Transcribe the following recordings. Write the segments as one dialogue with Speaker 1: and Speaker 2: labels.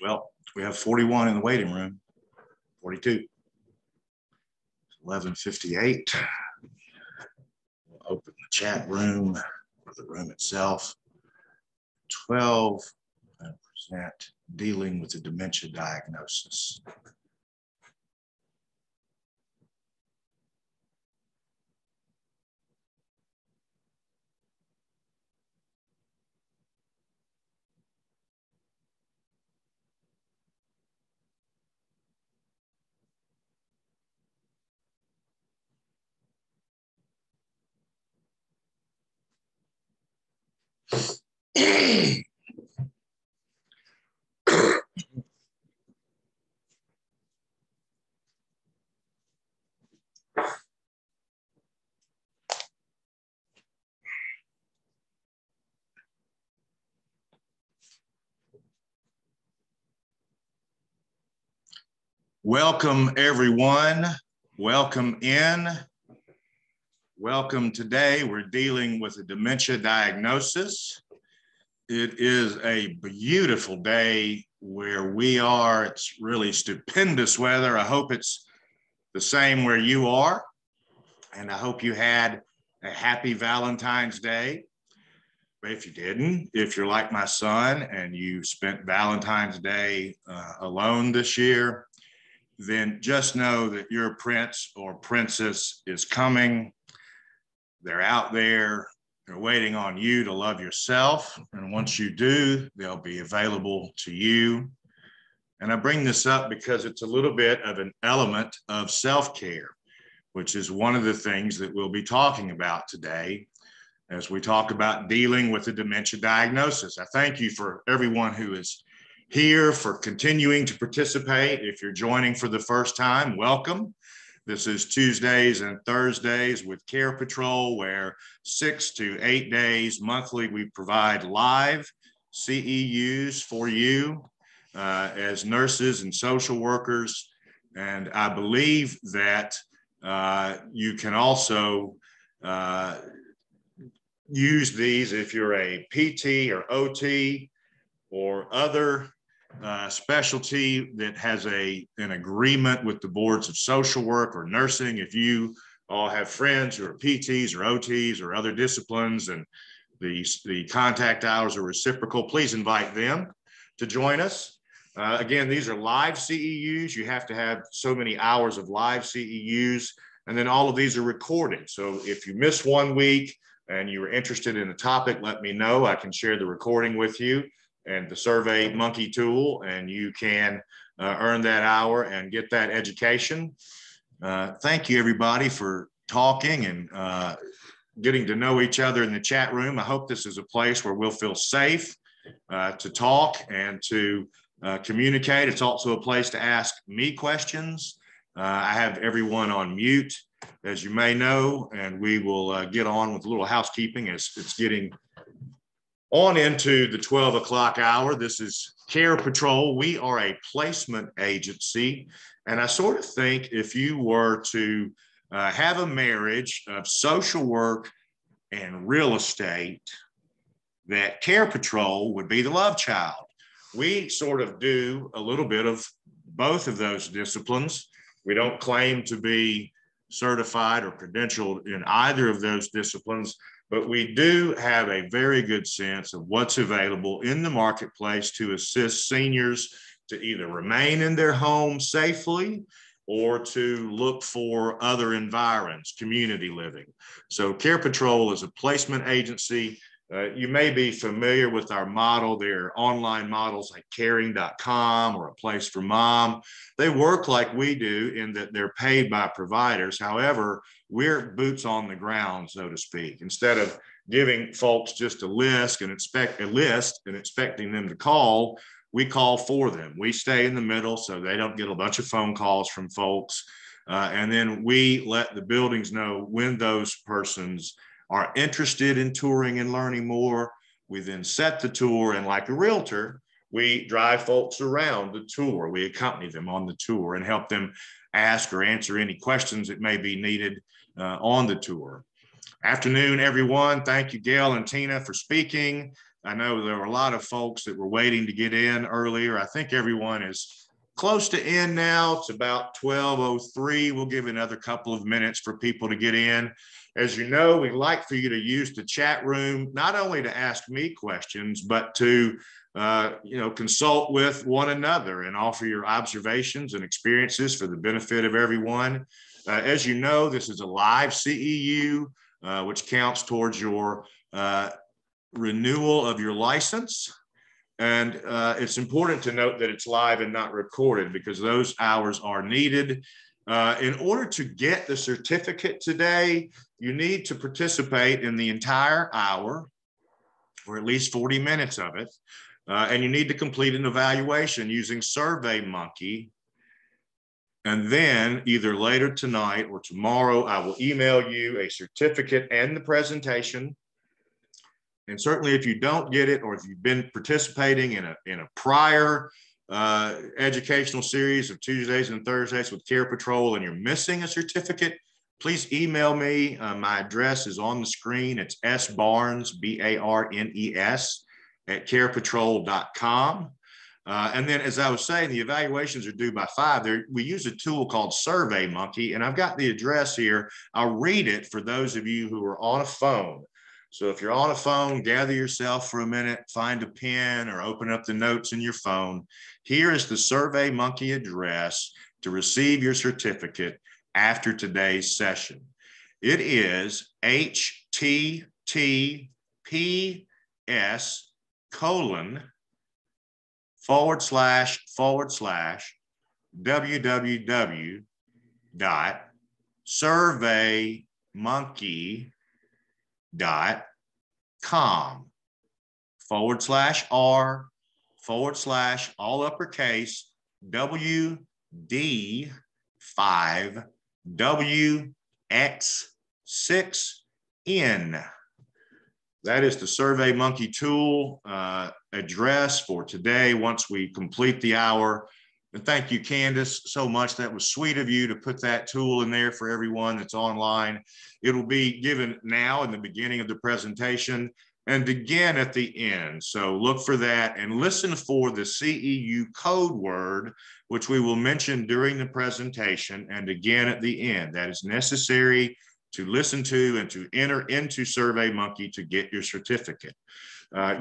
Speaker 1: Well, we have 41 in the waiting room, 42. 11:58. We'll open the chat room or the room itself. 12, and present dealing with the dementia diagnosis. Welcome, everyone. Welcome in. Welcome today. We're dealing with a dementia diagnosis. It is a beautiful day where we are. It's really stupendous weather. I hope it's the same where you are. And I hope you had a happy Valentine's Day. But if you didn't, if you're like my son and you spent Valentine's Day alone this year, then just know that your prince or princess is coming. They're out there. They're waiting on you to love yourself. And once you do, they'll be available to you. And I bring this up because it's a little bit of an element of self-care, which is one of the things that we'll be talking about today as we talk about dealing with the dementia diagnosis. I thank you for everyone who is here, for continuing to participate. If you're joining for the first time, welcome. This is Tuesdays and Thursdays with Care Patrol, where 6 to 8 days monthly we provide live CEUs for you as nurses and social workers. And I believe that you can also use these if you're a PT or OT or other specialty that has an agreement with the boards of social work or nursing. If you all have friends who are PTs or OTs or other disciplines and the contact hours are reciprocal, please invite them to join us. Again, these are live CEUs. You have to have so many hours of live CEUs, and then all of these are recorded. So if you miss 1 week and you were interested in a topic, let me know. I can share the recording with you and the Survey Monkey tool, and you can earn that hour and get that education. Thank you, everybody, for talking and getting to know each other in the chat room. I hope this is a place where we'll feel safe to talk and to communicate. It's also a place to ask me questions. I have everyone on mute, as you may know, and we will get on with a little housekeeping as it's getting on into the 12 o'clock hour. This is Care Patrol. We are a placement agency. And I sort of think if you were to have a marriage of social work and real estate, that Care Patrol would be the love child. We sort of do a little bit of both of those disciplines. We don't claim to be certified or credentialed in either of those disciplines, but we do have a very good sense of what's available in the marketplace to assist seniors to either remain in their home safely or to look for other environs, community living. So Care Patrol is a placement agency. You may be familiar with our model. There are online models like caring.com or A Place for Mom. They work like we do in that they're paid by providers. However, we're boots on the ground, so to speak. Instead of giving folks just a list and expecting them to call, we call for them. We stay in the middle so they don't get a bunch of phone calls from folks. And then we let the buildings know when those persons are interested in touring and learning more. We then set the tour, and like a realtor, we drive folks around the tour. We accompany them on the tour and help them ask or answer any questions that may be needed on the tour. Afternoon, everyone. Thank you, Gail and Tina, for speaking. I know there were a lot of folks that were waiting to get in earlier. I think everyone is close to in now. It's about 12:03. We'll give another couple of minutes for people to get in. As you know, we'd like for you to use the chat room, not only to ask me questions, but to consult with one another and offer your observations and experiences for the benefit of everyone. As you know, this is a live CEU, which counts towards your renewal of your license. And it's important to note that it's live and not recorded because those hours are needed. In order to get the certificate today, you need to participate in the entire hour, or at least 40 minutes of it. And you need to complete an evaluation using SurveyMonkey. And then either later tonight or tomorrow, I will email you a certificate and the presentation. And certainly if you don't get it, or if you've been participating in a prior educational series of Tuesdays and Thursdays with Care Patrol and you're missing a certificate, please email me. My address is on the screen. It's sbarnes, B-A-R-N-E-S, @carepatrol.com. And then, as I was saying, the evaluations are due by 5. We use a tool called SurveyMonkey, and I've got the address here. I'll read it for those of you who are on a phone. So if you're on a phone, gather yourself for a minute, find a pen or open up the notes in your phone. Here is the SurveyMonkey address to receive your certificate after today's session. It is https://www.surveymonkey.com/r/ all uppercase WD5WX6N. That is the SurveyMonkey tool address for today once we complete the hour. And thank you, Candace, so much. That was sweet of you to put that tool in there for everyone that's online. It'll be given now in the beginning of the presentation and again at the end. So look for that and listen for the CEU code word, which we will mention during the presentation and again at the end. That is necessary to listen to and to enter into SurveyMonkey to get your certificate.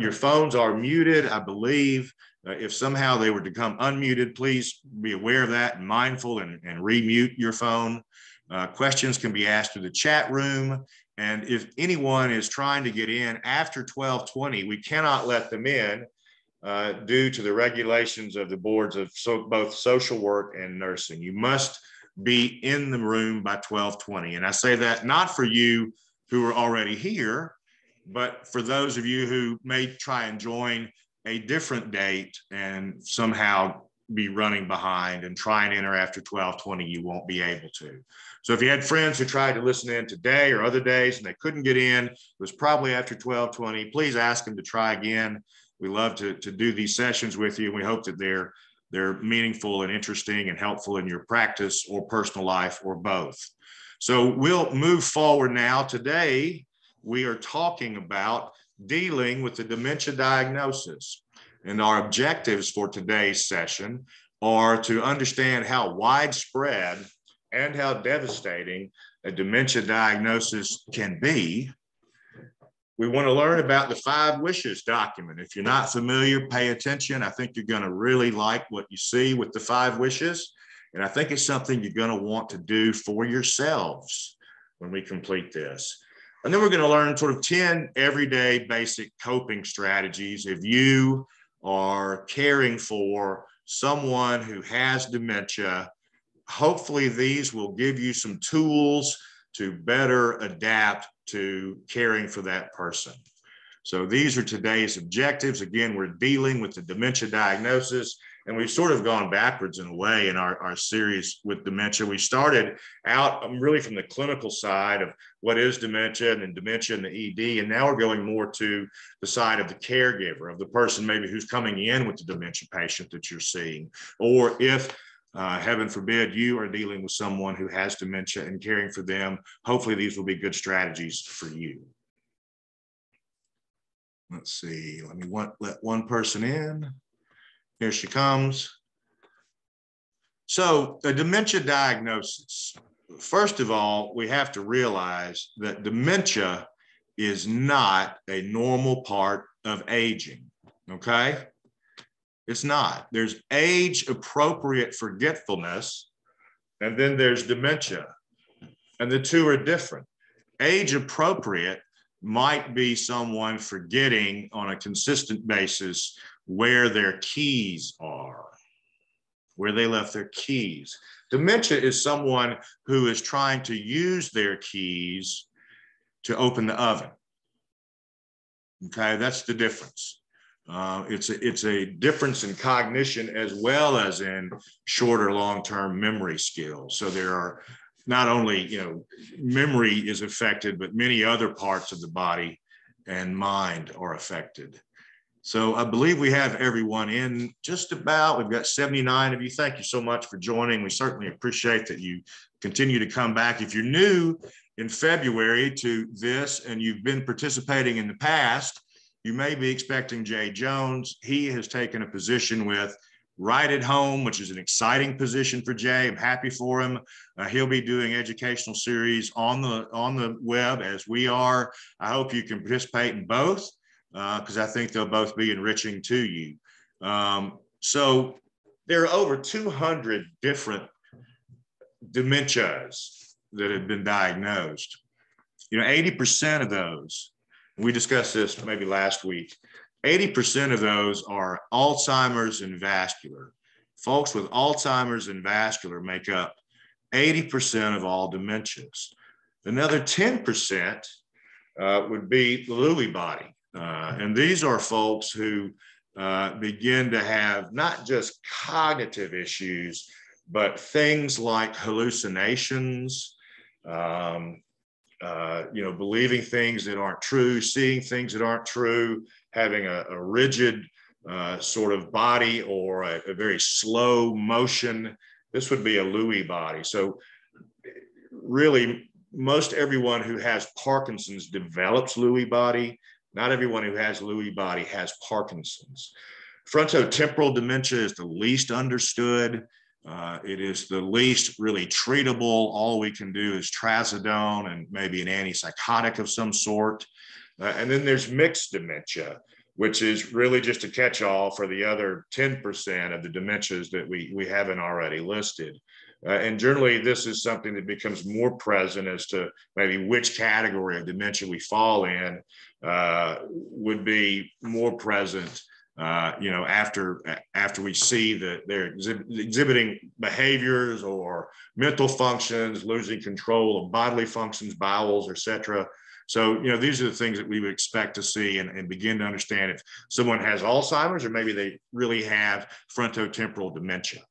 Speaker 1: Your phones are muted, I believe. If somehow they were to come unmuted, please be aware of that and mindful and remute your phone. Questions can be asked through the chat room. And if anyone is trying to get in after 12:20, we cannot let them in due to the regulations of the boards of both social work and nursing. You must be in the room by 12:20. And I say that not for you who are already here, but for those of you who may try and join a different date and somehow be running behind and try and enter after 12:20, you won't be able to. So if you had friends who tried to listen in today or other days and they couldn't get in, it was probably after 12:20, please ask them to try again. We love to do these sessions with you, and we hope that they're meaningful and interesting and helpful in your practice or personal life or both. So we'll move forward now. Today, we are talking about dealing with the dementia diagnosis. And our objectives for today's session are to understand how widespread and how devastating a dementia diagnosis can be. We want to learn about the 5 wishes document. If you're not familiar, pay attention. I think you're going to really like what you see with the 5 wishes. And I think it's something you're going to want to do for yourselves when we complete this. And then we're going to learn sort of 10 everyday basic coping strategies if you are caring for someone who has dementia. Hopefully these will give you some tools to better adapt to caring for that person. So these are today's objectives. Again, we're dealing with the dementia diagnosis, and we've sort of gone backwards in a way in our series with dementia. We started out really from the clinical side of what is dementia and then dementia and the ED, and now we're going more to the side of the caregiver, of the person maybe who's coming in with the dementia patient that you're seeing, or if heaven forbid, you are dealing with someone who has dementia and caring for them. Hopefully these will be good strategies for you. Let's see, let me let one person in. Here she comes. So a dementia diagnosis. First of all, we have to realize that dementia is not a normal part of aging, okay? It's not. There's age-appropriate forgetfulness, and then there's dementia, and the two are different. Age-appropriate might be someone forgetting on a consistent basis where their keys are, where they left their keys. Dementia is someone who is trying to use their keys to open the oven. Okay, that's the difference. It's a difference in cognition as well as in short or long-term memory skills. So there are not only, memory is affected, but many other parts of the body and mind are affected. So I believe we have everyone in just about. We've got 79 of you. Thank you so much for joining. We certainly appreciate that you continue to come back. If you're new in February to this and you've been participating in the past, you may be expecting Jay Jones. He has taken a position with Right at Home, which is an exciting position for Jay. I'm happy for him. He'll be doing educational series on the web as we are. I hope you can participate in both, because I think they'll both be enriching to you. So there are over 200 different dementias that have been diagnosed. 80% of those, we discussed this maybe last week, 80% of those are Alzheimer's and vascular. Folks with Alzheimer's and vascular make up 80% of all dementias. Another 10% would be the Lewy body. And these are folks who begin to have not just cognitive issues, but things like hallucinations, believing things that aren't true, seeing things that aren't true, having a rigid sort of body or a very slow motion. This would be a Lewy body. So really, most everyone who has Parkinson's develops Lewy body. Not everyone who has Lewy body has Parkinson's. Frontotemporal dementia is the least understood. It is the least really treatable. All we can do is trazodone and maybe an antipsychotic of some sort. And then there's mixed dementia, which is really just a catch-all for the other 10% of the dementias that we haven't already listed. And generally, this is something that becomes more present as to maybe which category of dementia we fall in would be more present, after we see that they're exhibiting behaviors or mental functions, losing control of bodily functions, bowels, etc. So, these are the things that we would expect to see and begin to understand if someone has Alzheimer's or maybe they really have frontotemporal dementia.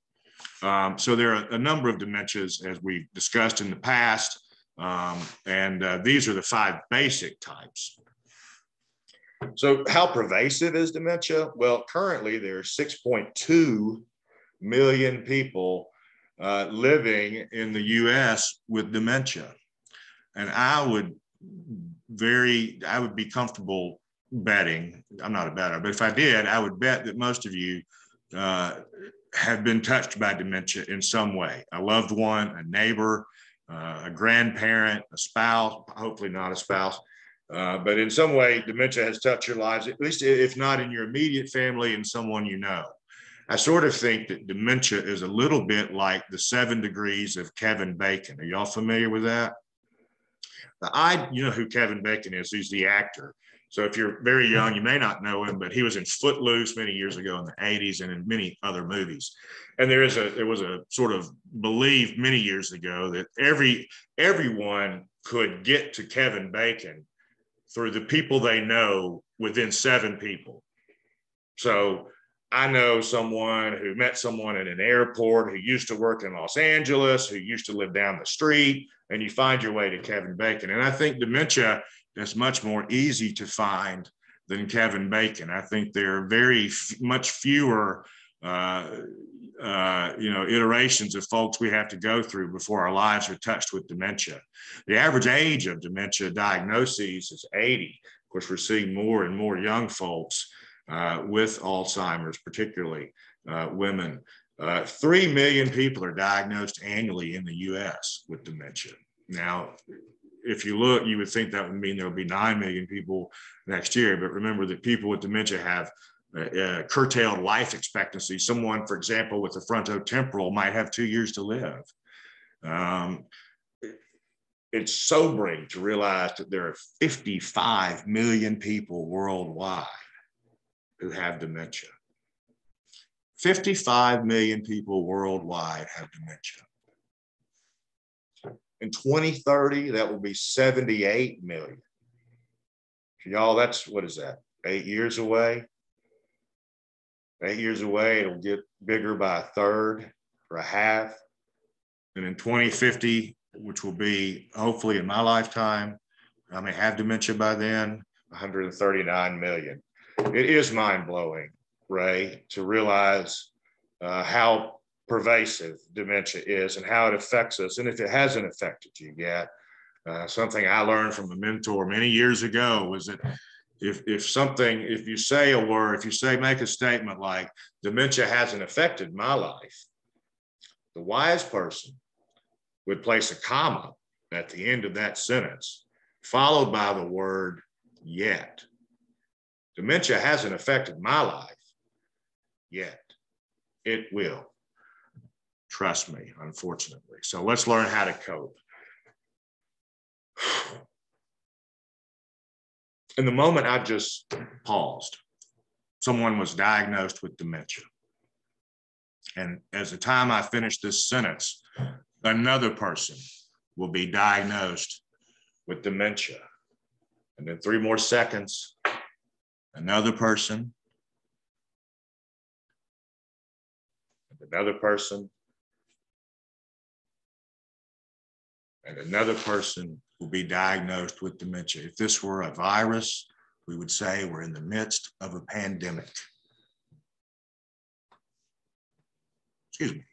Speaker 1: So there are a number of dementias, as we've discussed in the past, and these are the 5 basic types. So how pervasive is dementia? Well, currently there are 6.2 million people living in the US with dementia. And I would be comfortable betting, I'm not a bettor, but if I did, I would bet that most of you have been touched by dementia in some way. A loved one, a neighbor, a grandparent, a spouse, hopefully not a spouse, but in some way, dementia has touched your lives, at least if not in your immediate family and someone you know. I sort of think that dementia is a little bit like the 7 degrees of Kevin Bacon. Are y'all familiar with that? You know who Kevin Bacon is. He's the actor. So if you're very young, you may not know him, but he was in Footloose many years ago in the 80s and in many other movies. And there was a sort of belief many years ago that everyone could get to Kevin Bacon through the people they know within 7 people. So I know someone who met someone at an airport who used to work in Los Angeles, who used to live down the street, and you find your way to Kevin Bacon. And I think dementia is much more easy to find than Kevin Bacon. I think there are much fewer iterations of folks we have to go through before our lives are touched with dementia. The average age of dementia diagnoses is 80. Of course, we're seeing more and more young folks with Alzheimer's, particularly women. 3 million people are diagnosed annually in the US with dementia. Now, if you look, you would think that would mean there will be 9 million people next year. But remember that people with dementia have curtailed life expectancy. Someone, for example, with a frontotemporal might have 2 years to live. It's sobering to realize that there are 55 million people worldwide who have dementia. 55 million people worldwide have dementia. In 2030, that will be 78 million. Y'all, that's, what is that, 8 years away? 8 years away, it'll get bigger by a third or a half. And in 2050, which will be hopefully in my lifetime, I may have dementia by then, 139 million. It is mind-blowing, Ray, to realize how pervasive dementia is and how it affects us. And if it hasn't affected you yet, something I learned from a mentor many years ago was that if you say a word, if you make a statement like dementia hasn't affected my life, the wise person would place a comma at the end of that sentence, followed by the word yet. Dementia hasn't affected my life yet. It will. Trust me, unfortunately. So let's learn how to cope. In the moment I just paused, someone was diagnosed with dementia. And as the time I finished this sentence, another person will be diagnosed with dementia. And then 3 more seconds, another person, and another person, and another person will be diagnosed with dementia. If this were a virus, we would say we're in the midst of a pandemic. Excuse me.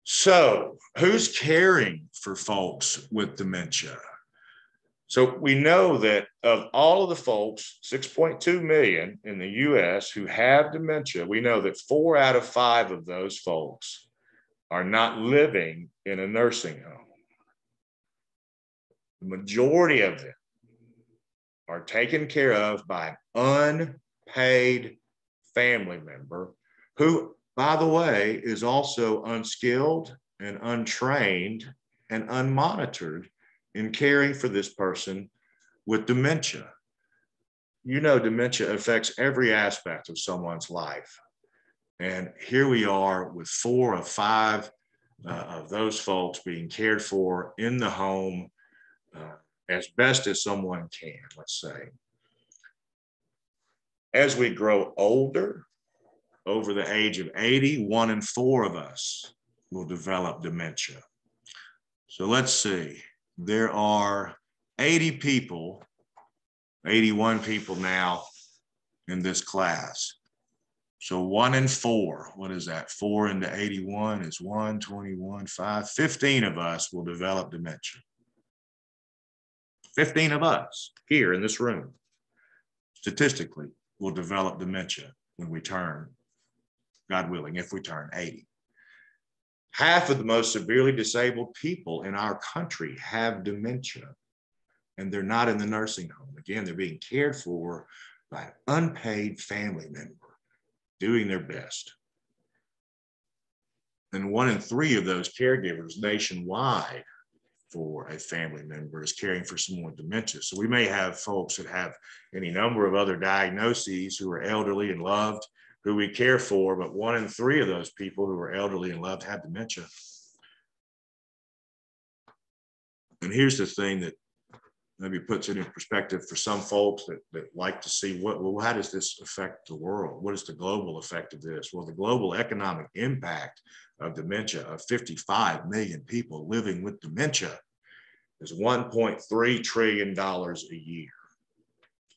Speaker 1: So, who's caring for folks with dementia? So we know that of all of the folks, 6.2 million in the US who have dementia, we know that 4 out of 5 of those folks are not living in a nursing home. The majority of them are taken care of by an unpaid family member who, by the way, is also unskilled and untrained and unmonitored in caring for this person with dementia. You know, dementia affects every aspect of someone's life. And here we are with 4 of 5 of those folks being cared for in the home as best as someone can, let's say. As we grow older, over the age of 80, 1 in 4 of us will develop dementia. So let's see, there are 80 people, 81 people now in this class. So 1 in 4, what is that? 4 into 81 is 1, 21, 5, 15 of us will develop dementia. 15 of us here in this room, statistically, will develop dementia when we turn, God willing, if we turn 80. Half of the most severely disabled people in our country have dementia, and they're not in the nursing home. Again, they're being cared for by an unpaid family member, doing their best. And 1 in 3 of those caregivers nationwide for a family member is caring for someone with dementia. So we may have folks that have any number of other diagnoses who are elderly and loved, who we care for, but 1 in 3 of those people who are elderly and loved have dementia. And here's the thing that maybe puts it in perspective for some folks that like to see how does this affect the world? What is the global effect of this? Well, the global economic impact of dementia, of 55 million people living with dementia, is $1.3 trillion a year.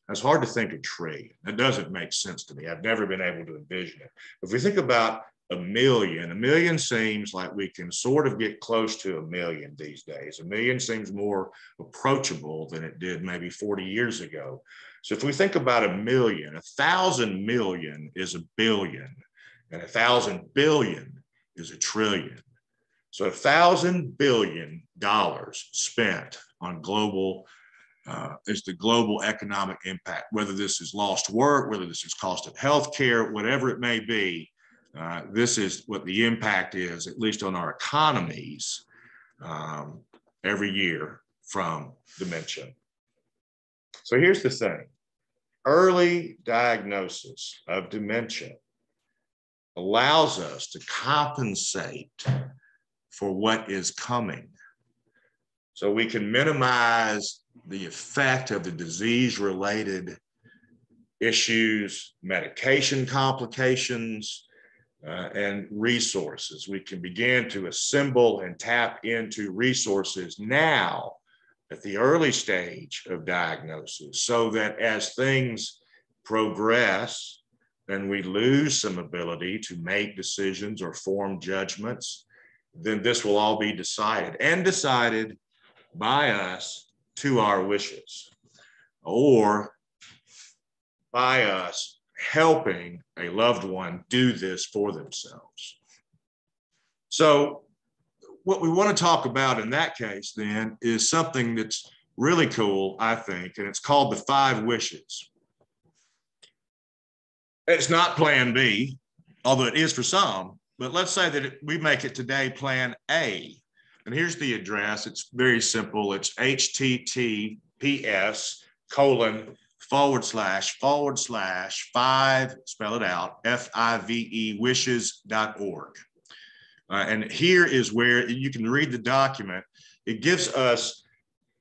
Speaker 1: That's hard to think of trillion. That doesn't make sense to me. I've never been able to envision it. If we think about a million. A million seems like we can sort of get close to a million these days. A million seems more approachable than it did maybe 40 years ago. So if we think about a million, 1,000 million is a billion, and 1,000 billion is a trillion. So $1,000 billion spent on global is the global economic impact, whether this is lost work, whether this is cost of healthcare, whatever it may be. This is what the impact is, at least on our economies, every year from dementia. So here's the thing. Early diagnosis of dementia allows us to compensate for what is coming. So we can minimize the effect of the disease-related issues, medication complications, and resources. We can begin to assemble and tap into resources now at the early stage of diagnosis, so that as things progress and we lose some ability to make decisions or form judgments, then this will all be decided by us to our wishes, or by us helping a loved one do this for themselves. So what we want to talk about in that case then is something that's really cool, I think, and it's called the 5 wishes. It's not plan B, although it is for some, but let's say that we make it today plan A. And here's the address. It's very simple. It's https://5, spell it out, FIVE wishes.org. And here is where you can read the document. It gives us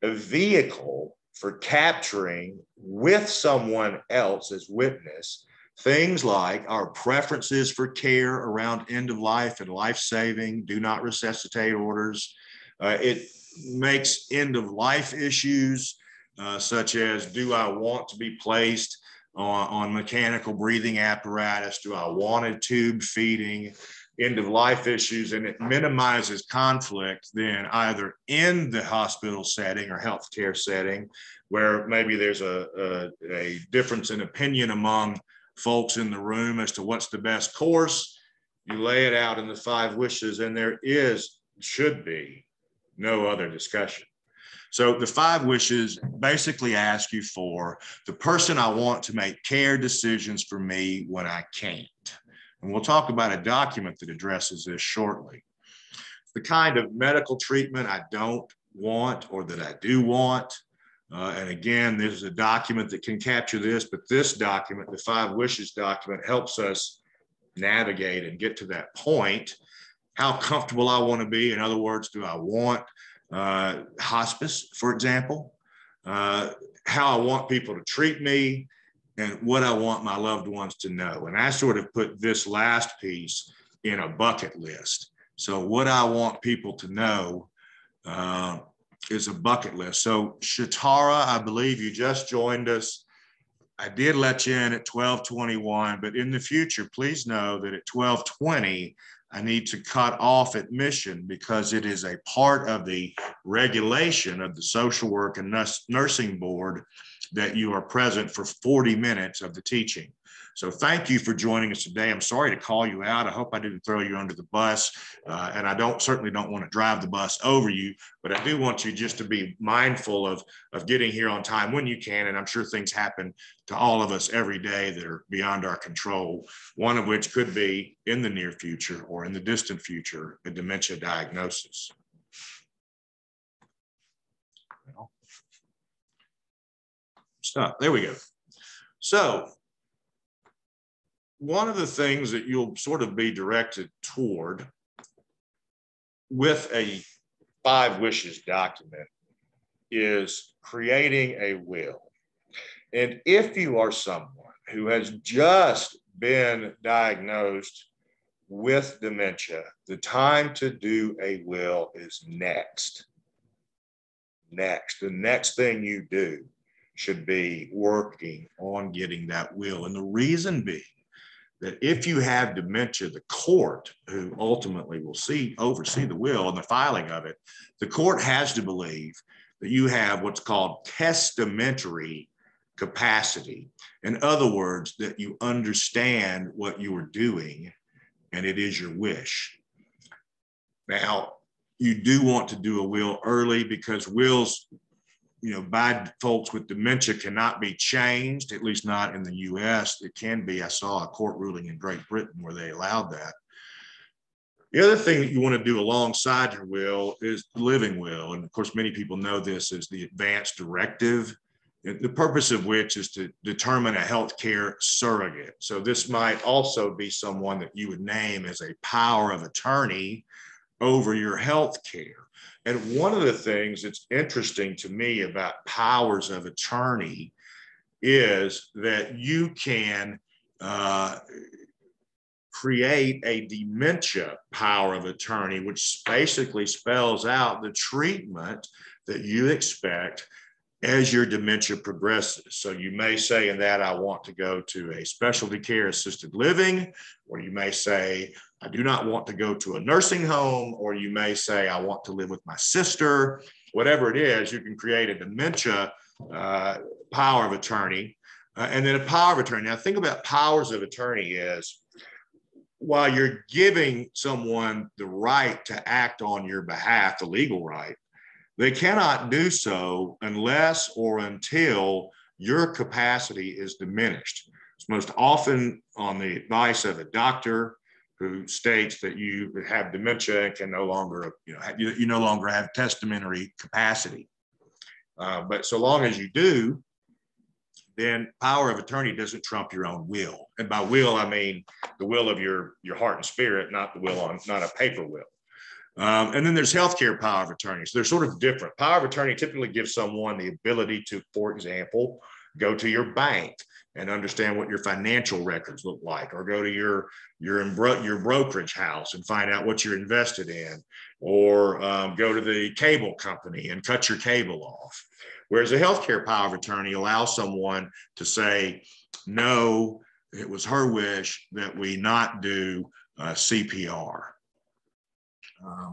Speaker 1: a vehicle for capturing with someone else as witness things like our preferences for care around end of life and life-saving, do not resuscitate orders. It makes end of life issues such as, do I want to be placed on mechanical breathing apparatus? Do I want a tube feeding? End of life issues, and it minimizes conflict then either in the hospital setting or healthcare setting, where maybe there's a difference in opinion among folks in the room as to what's the best course. You lay it out in the 5 wishes, and there should be no other discussion. So the 5 wishes basically ask you for the person I want to make care decisions for me when I can't. And we'll talk about a document that addresses this shortly. The kind of medical treatment I don't want or that I do want. And again, there's a document that can capture this, but this document, the 5 wishes document, helps us navigate and get to that point. How comfortable I want to be. In other words, do I want hospice, for example? How I want people to treat me, and what I want my loved ones to know. And I sort of put this last piece in a bucket list. So what I want people to know is a bucket list. So Shatara, I believe you just joined us. I did let you in at 12:21, but in the future, please know that at 12:20, I need to cut off admission because it is a part of the regulation of the Social Work and Nursing Board that you are present for 40 minutes of the teaching. So thank you for joining us today. I'm sorry to call you out. I hope I didn't throw you under the bus, and I certainly don't want to drive the bus over you, but I do want you just to be mindful of getting here on time when you can, and I'm sure things happen to all of us every day that are beyond our control, one of which could be in the near future or in the distant future, a dementia diagnosis. Stop. There we go. So one of the things that you'll sort of be directed toward with a 5 wishes document is creating a will. And if you are someone who has just been diagnosed with dementia, the time to do a will is next. The next thing you do should be working on getting that will. And the reason being that if you have dementia, the court, who ultimately will oversee the will and the filing of it, the court has to believe that you have what's called testamentary capacity. In other words, that you understand what you are doing and it is your wish. Now, you do want to do a will early because wills, by folks with dementia cannot be changed, at least not in the US. It can be. I saw a court ruling in Great Britain where they allowed that. The other thing that you want to do alongside your will is the living will. And of course, many people know this as the advance directive, the purpose of which is to determine a healthcare surrogate. So this might also be someone that you would name as a power of attorney over your health care. And one of the things that's interesting to me about powers of attorney is that you can create a dementia power of attorney, which basically spells out the treatment that you expect as your dementia progresses. So you may say in that, I want to go to a specialty care assisted living, or you may say, I do not want to go to a nursing home, or you may say, I want to live with my sister. Whatever it is, you can create a dementia power of attorney. And then a power of attorney. Now, think about powers of attorney is, while you're giving someone the right to act on your behalf, the legal right, they cannot do so unless or until your capacity is diminished. It's most often on the advice of a doctor who states that you have dementia and can no longer, you no longer have testamentary capacity. But so long as you do, then power of attorney doesn't trump your own will. And by will, I mean the will of your heart and spirit, not the will on, not a paper will. And then there's healthcare power of attorneys. They're sort of different. Power of attorney typically gives someone the ability to, for example, go to your bank and understand what your financial records look like, or go to your brokerage house and find out what you're invested in, or go to the cable company and cut your cable off. Whereas a healthcare power of attorney allows someone to say, no, it was her wish that we not do CPR.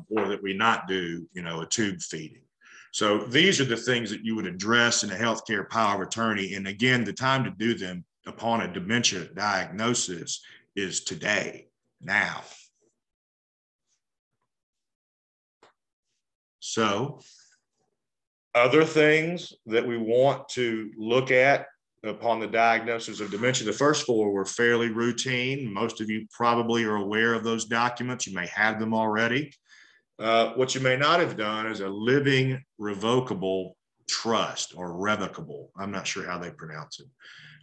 Speaker 1: Or that we not do, a tube feeding. So these are the things that you would address in a healthcare power of attorney. And again, the time to do them upon a dementia diagnosis is today, now. So other things that we want to look at upon the diagnosis of dementia, the first four were fairly routine. Most of you probably are aware of those documents. You may have them already. What you may not have done is a living revocable trust, or revocable. I'm not sure how they pronounce it.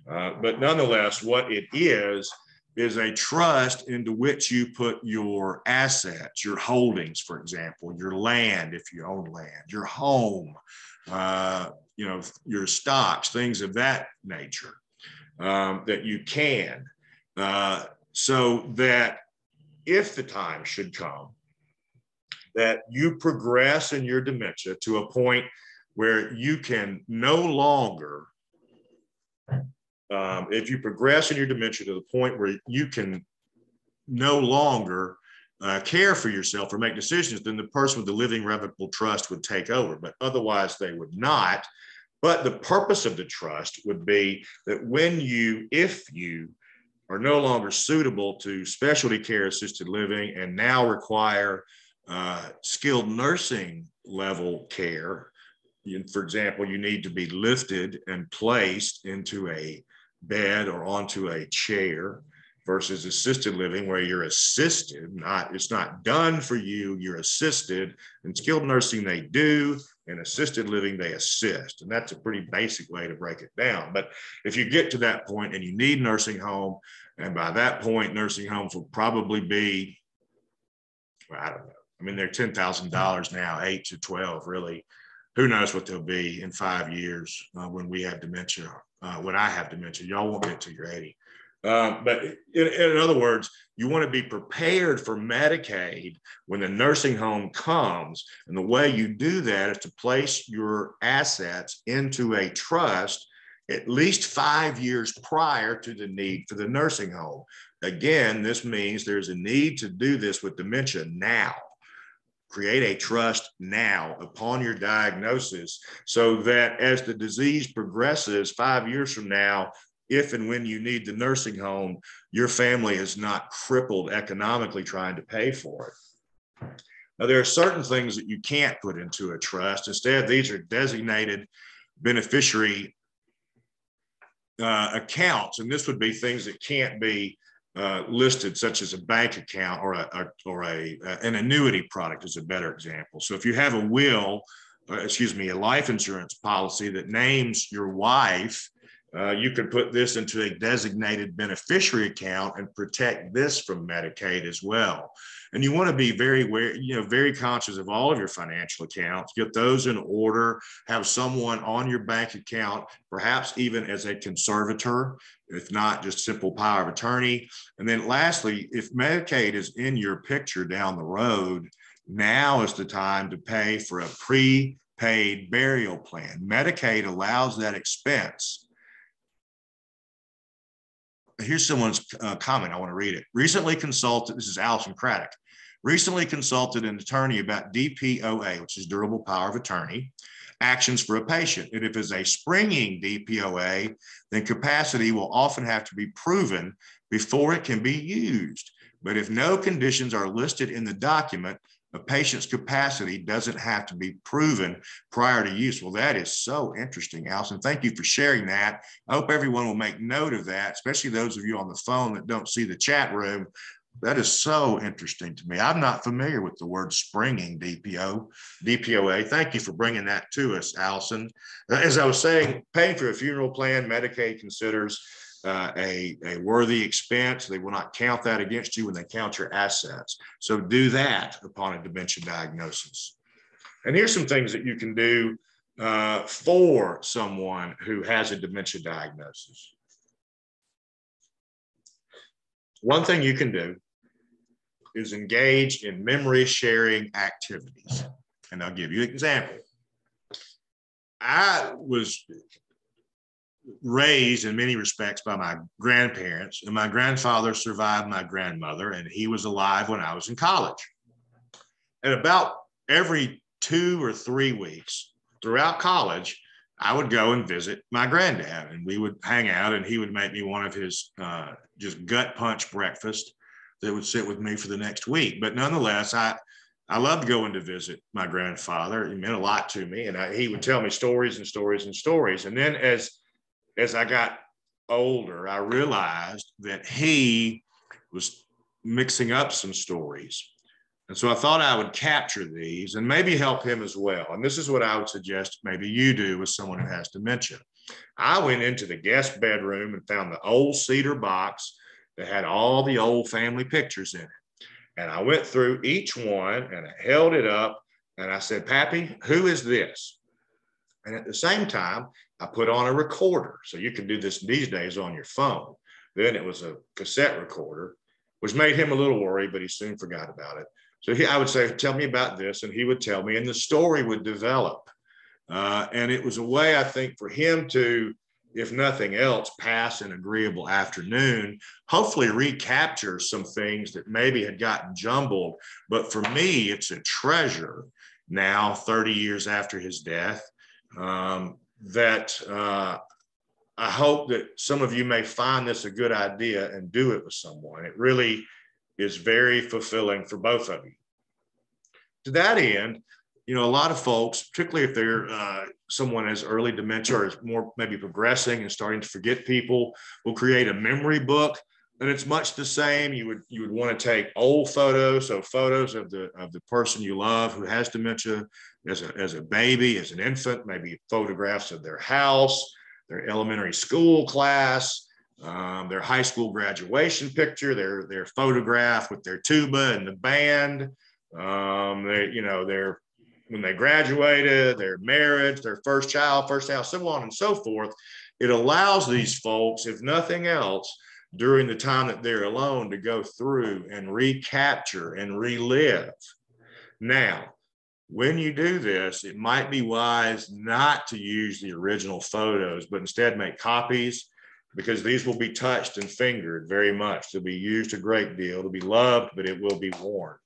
Speaker 1: But nonetheless, what it is a trust into which you put your assets, your holdings, for example, your land, if you own land, your home, your stocks, things of that nature, that you can, so that if the time should come that you progress in your dementia to a point where you can no longer, if you progress in your dementia to the point where you can no longer care for yourself or make decisions, then the person with the living revocable trust would take over, but otherwise they would not. But the purpose of the trust would be that if you are no longer suitable to specialty care assisted living and now require skilled nursing level care, for example, you need to be lifted and placed into a bed or onto a chair, versus assisted living where you're assisted, it's not done for you, you're assisted. In skilled nursing, they do. In assisted living, they assist. And that's a pretty basic way to break it down. But if you get to that point and you need nursing home, and by that point, nursing homes will probably be, I don't know. I mean, they're $10,000 now, 8 to 12, really. Who knows what they'll be in 5 years when we have dementia, when I have dementia. Y'all won't get till you're 80. But in other words, you want to be prepared for Medicaid when the nursing home comes. And the way you do that is to place your assets into a trust at least 5 years prior to the need for the nursing home. Again, this means there's a need to do this with dementia now. Create a trust now upon your diagnosis so that as the disease progresses 5 years from now, if and when you need the nursing home, your family is not crippled economically trying to pay for it. Now, there are certain things that you can't put into a trust. Instead, these are designated beneficiary accounts, and this would be things that can't be listed, such as a bank account or an annuity product is a better example. So if you have a will, a life insurance policy that names your wife, you could put this into a designated beneficiary account and protect this from Medicaid as well. And you want to be very conscious of all of your financial accounts, get those in order, have someone on your bank account, perhaps even as a conservator, if not just simple power of attorney. And then lastly, if Medicaid is in your picture down the road, now is the time to pay for a prepaid burial plan. Medicaid allows that expense. Here's someone's comment. I want to read it. Recently consulted, this is Allison Craddock, recently consulted an attorney about DPOA, which is durable power of attorney, actions for a patient. And if it's a springing DPOA, then capacity will often have to be proven before it can be used. But if no conditions are listed in the document, a patient's capacity doesn't have to be proven prior to use. Well, that is so interesting, Allison. Thank you for sharing that. I hope everyone will make note of that, especially those of you on the phone that don't see the chat room. That is so interesting to me. I'm not familiar with the word springing DPOA. Thank you for bringing that to us, Allison. As I was saying, paying for a funeral plan, Medicaid considers a worthy expense. They will not count that against you when they count your assets. So do that upon a dementia diagnosis. And here's some things that you can do for someone who has a dementia diagnosis. One thing you can do is engage in memory sharing activities. And I'll give you an example. I was raised in many respects by my grandparents, and my grandfather survived my grandmother, and he was alive when I was in college. And about every 2 or 3 weeks throughout college, I would go and visit my granddad, and we would hang out, and he would make me one of his just gut punch breakfast that would sit with me for the next week. But nonetheless, I loved going to visit my grandfather. He meant a lot to me, and he would tell me stories and stories and stories. And then as I got older, I realized that he was mixing up some stories. And so I thought I would capture these and maybe help him as well. And this is what I would suggest maybe you do with someone who has dementia. I went into the guest bedroom and found the old cedar box that had all the old family pictures in it. And I went through each one and I held it up and I said, "Pappy, who is this?" And at the same time, I put on a recorder. So you can do this these days on your phone. Then it was a cassette recorder, which made him a little worried, but he soon forgot about it. So I would say, "Tell me about this." And he would tell me, and the story would develop. And it was a way, I think, for him to, if nothing else, pass an agreeable afternoon, hopefully recapture some things that maybe had gotten jumbled. But for me, it's a treasure now, 30 years after his death, that I hope that some of you may find this a good idea and do it with someone. It really is very fulfilling for both of you. To that end, a lot of folks, particularly if they're someone has early dementia or is more maybe progressing and starting to forget people, will create a memory book. And it's much the same. You would want to take old photos, so photos of the person you love who has dementia as a baby, as an infant, maybe photographs of their house, their elementary school class, their high school graduation picture, their photograph with their tuba and the band, when they graduated, their marriage, their first child, first house, so on and so forth. It allows these folks, if nothing else, during the time that they're alone, to go through and recapture and relive. Now, when you do this, it might be wise not to use the original photos, but instead make copies, because these will be touched and fingered very much. They'll be used a great deal. It'll be loved, but it will be worn.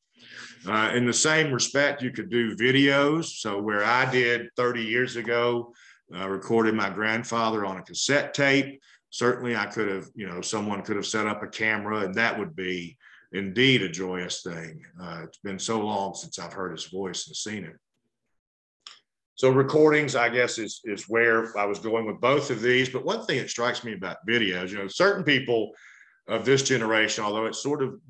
Speaker 1: In the same respect, you could do videos. So where I did 30 years ago, recorded my grandfather on a cassette tape, certainly I could have, someone could have set up a camera, and that would be indeed a joyous thing. It's been so long since I've heard his voice and seen it. So recordings, I guess, is where I was going with both of these. But one thing that strikes me about videos, certain people of this generation, although it's sort of,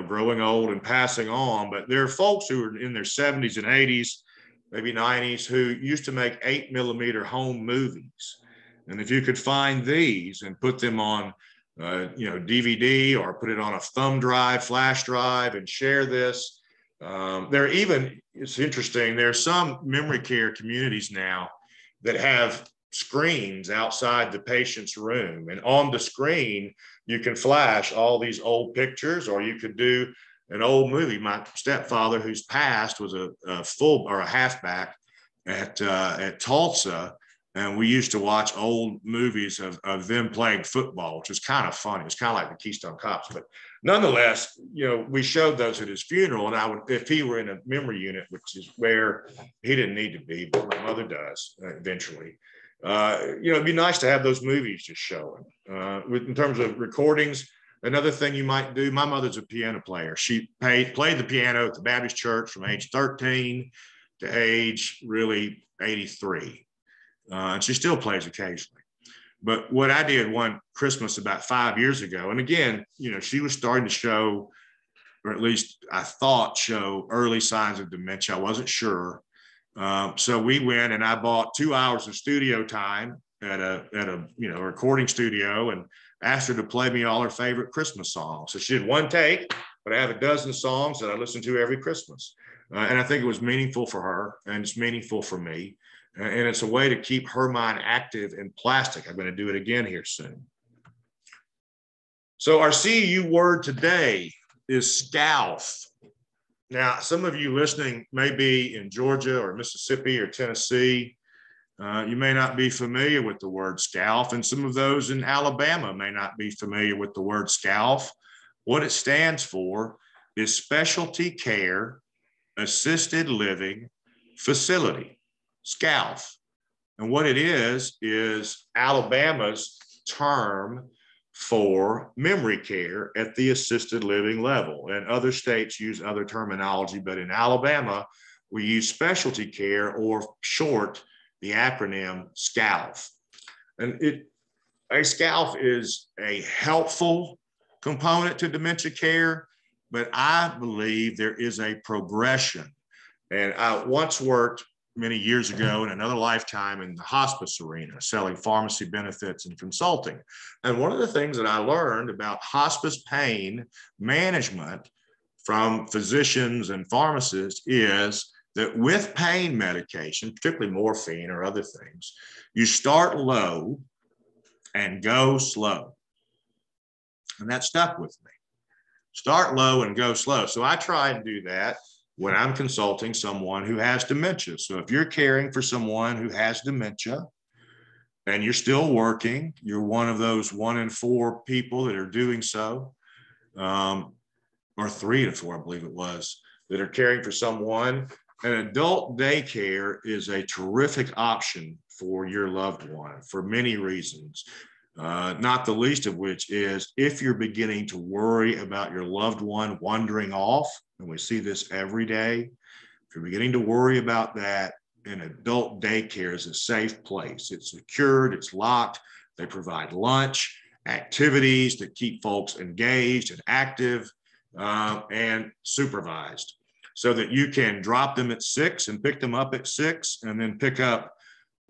Speaker 1: growing old and passing on, but there are folks who are in their 70s and 80s, maybe 90s, who used to make 8mm home movies. And if you could find these and put them on, DVD, or put it on a thumb drive, flash drive, and share this. It's interesting, there are some memory care communities now that have screens outside the patient's room. And on the screen, you can flash all these old pictures, or you could do an old movie. My stepfather, who's passed, was a full or a halfback at Tulsa. And we used to watch old movies of them playing football, which was kind of funny. It's kind of like the Keystone Cops. But nonetheless, we showed those at his funeral. And if he were in a memory unit, which is where he didn't need to be, but my mother does eventually, it'd be nice to have those movies just showing. In terms of recordings, another thing you might do, my mother's a piano player. She played the piano at the Baptist church from age 13 to age really 83. And she still plays occasionally. But what I did one Christmas about 5 years ago, and again, she was starting to show, or at least I thought show, early signs of dementia. I wasn't sure. So we went and I bought 2 hours of studio time at a recording studio, and asked her to play me all her favorite Christmas songs. So she did one take, but I have a dozen songs that I listen to every Christmas. And I think it was meaningful for her, and it's meaningful for me. And it's a way to keep her mind active and plastic. I'm going to do it again here soon. So our CEU word today is scalf. Now, some of you listening may be in Georgia or Mississippi or Tennessee. You may not be familiar with the word scalf, and some of those in Alabama may not be familiar with the word scalf. What it stands for is Specialty Care Assisted Living Facility. SCALF. And what it is Alabama's term for memory care at the assisted living level. And other states use other terminology, but in Alabama, we use specialty care, or short, the acronym SCALF. And a SCALF is a helpful component to dementia care, but I believe there is a progression. And I once worked many years ago in another lifetime in the hospice arena, selling pharmacy benefits and consulting. And one of the things that I learned about hospice pain management from physicians and pharmacists is that with pain medication, particularly morphine or other things, you start low and go slow. And that stuck with me. Start low and go slow. So I try and do that when I'm consulting someone who has dementia. So if you're caring for someone who has dementia and you're still working, you're one of those 1 in 4 people that are doing so, or 3 to 4, I believe it was, that are caring for someone, an adult daycare is a terrific option for your loved one for many reasons. Not the least of which is if you're beginning to worry about your loved one wandering off, and we see this every day, if you're beginning to worry about that, an adult daycare is a safe place. It's secured, it's locked, they provide lunch, activities that keep folks engaged and active, and supervised, so that you can drop them at 6 and pick them up at 6, and then pick up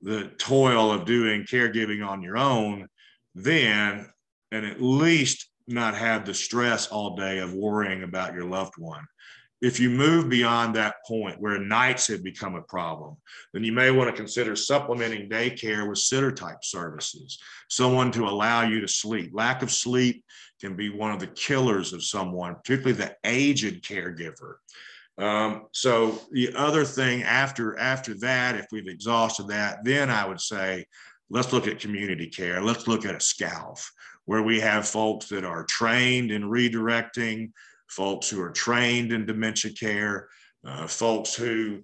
Speaker 1: the toil of doing caregiving on your own then, and at least not have the stress all day of worrying about your loved one. If you move beyond that point where nights have become a problem, then you may want to consider supplementing daycare with sitter type services, someone to allow you to sleep. Lack of sleep can be one of the killers of someone, particularly the aged caregiver. So the other thing after that, if we've exhausted that, then I would say, let's look at community care. Let's look at a SCALF, where we have folks that are trained in redirecting, folks who are trained in dementia care, folks who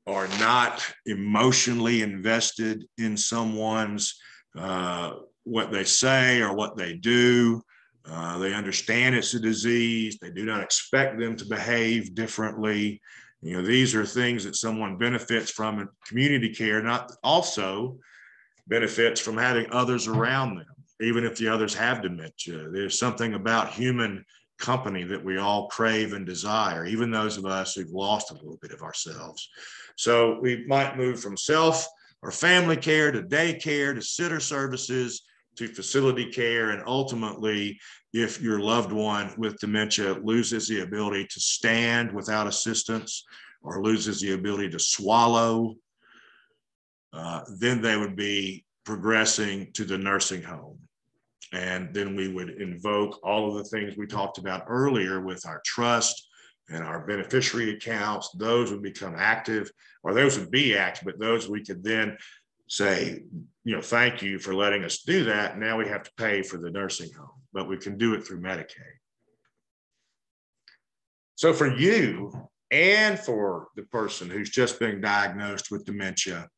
Speaker 1: are not emotionally invested in someone's what they say or what they do. They understand it's a disease. They do not expect them to behave differently. You know, these are things that someone benefits from in community care, not also benefits from having others around them, even if the others have dementia. There's something about human company that we all crave and desire, even those of us who've lost a little bit of ourselves. So we might move from self or family care to daycare to sitter services to facility care. And ultimately, if your loved one with dementia loses the ability to stand without assistance or loses the ability to swallow, then they would be progressing to the nursing home. And then we would invoke all of the things we talked about earlier with our trust and our beneficiary accounts. Those would become active, or those would be active, but those we could then say, you know, thank you for letting us do that. Now we have to pay for the nursing home, but we can do it through Medicaid. So for you and for the person who's just been diagnosed with dementia,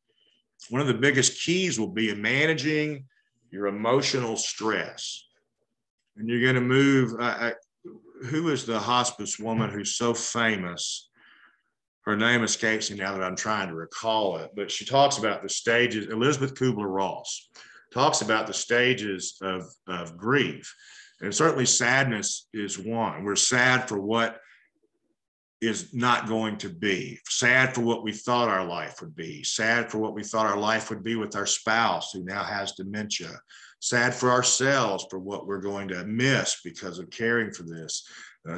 Speaker 1: one of the biggest keys will be in managing your emotional stress. And you're going to move, who is the hospice woman who's so famous? Her name escapes me now that I'm trying to recall it, but she talks about the stages. Elizabeth Kubler-Ross talks about the stages of grief. And certainly sadness is one. We're sad for what is not going to be, sad for what we thought our life would be, sad for what we thought our life would be with our spouse who now has dementia, sad for ourselves for what we're going to miss because of caring for this,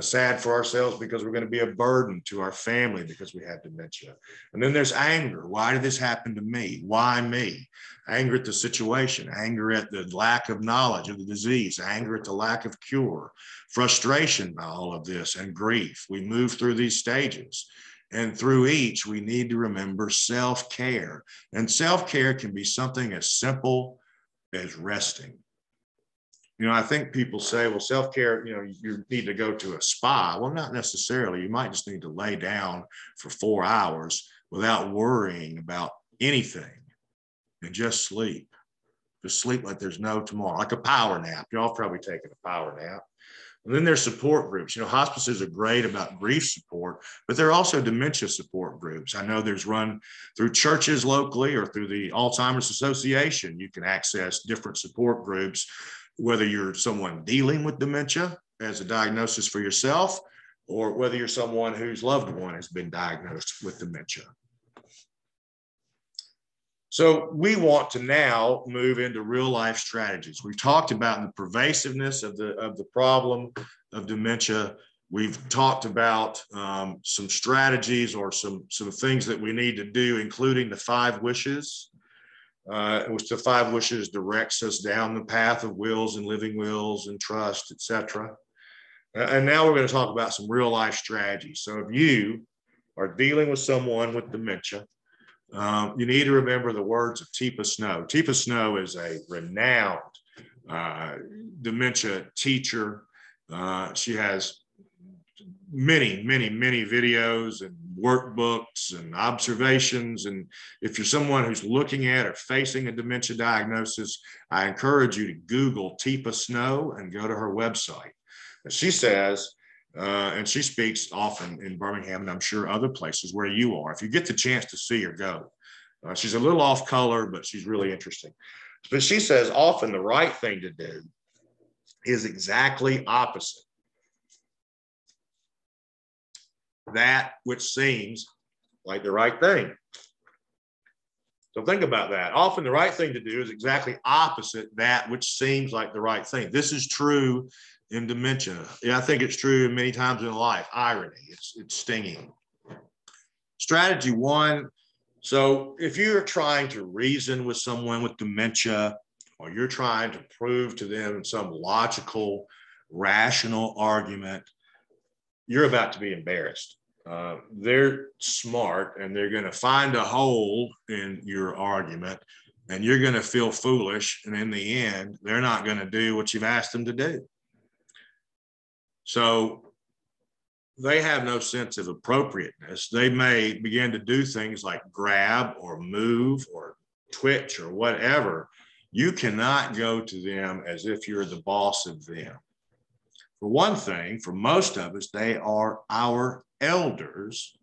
Speaker 1: sad for ourselves because we're going to be a burden to our family because we have dementia. And then there's anger. Why did this happen to me? Why me? Anger at the situation, anger at the lack of knowledge of the disease, anger at the lack of cure, frustration by all of this, and grief. We move through these stages. And through each, we need to remember self-care. And self-care can be something as simple as resting. You know, I think people say, well, self-care, you know, you need to go to a spa. Well, not necessarily. You might just need to lay down for 4 hours without worrying about anything and just sleep. Just sleep like there's no tomorrow, like a power nap. Y'all probably taken a power nap. And then there's support groups. You know, hospices are great about grief support, but there are also dementia support groups. I know there's run through churches locally or through the Alzheimer's Association. You can access different support groups, whether you're someone dealing with dementia as a diagnosis for yourself, or whether you're someone whose loved one has been diagnosed with dementia. So we want to now move into real life strategies. We've talked about the pervasiveness of the problem of dementia. We've talked about some strategies or some things that we need to do, including the 5 wishes, which the 5 wishes directs us down the path of wills and living wills and trust, etc. And now we're going to talk about some real life strategies. So if you are dealing with someone with dementia, you need to remember the words of Teepa Snow. Teepa Snow is a renowned dementia teacher. She has many videos and workbooks and observations. And if you're someone who's looking at or facing a dementia diagnosis, I encourage you to Google Teepa Snow and go to her website. She says, and she speaks often in Birmingham, and I'm sure other places where you are. If you get the chance to see her, go. She's a little off color, but she's really interesting. But she says often the right thing to do is exactly opposite that which seems like the right thing. So think about that. Often the right thing to do is exactly opposite that which seems like the right thing. This is true in dementia. Yeah, I think it's true many times in life. Irony, it's stinging. Strategy 1. So if you're trying to reason with someone with dementia, or you're trying to prove to them some logical, rational argument, you're about to be embarrassed. They're smart and they're going to find a hole in your argument and you're going to feel foolish. And in the end, they're not going to do what you've asked them to do. So they have no sense of appropriateness. They may begin to do things like grab or move or twitch or whatever. You cannot go to them as if you're the boss of them. For one thing, for most of us, they are our elders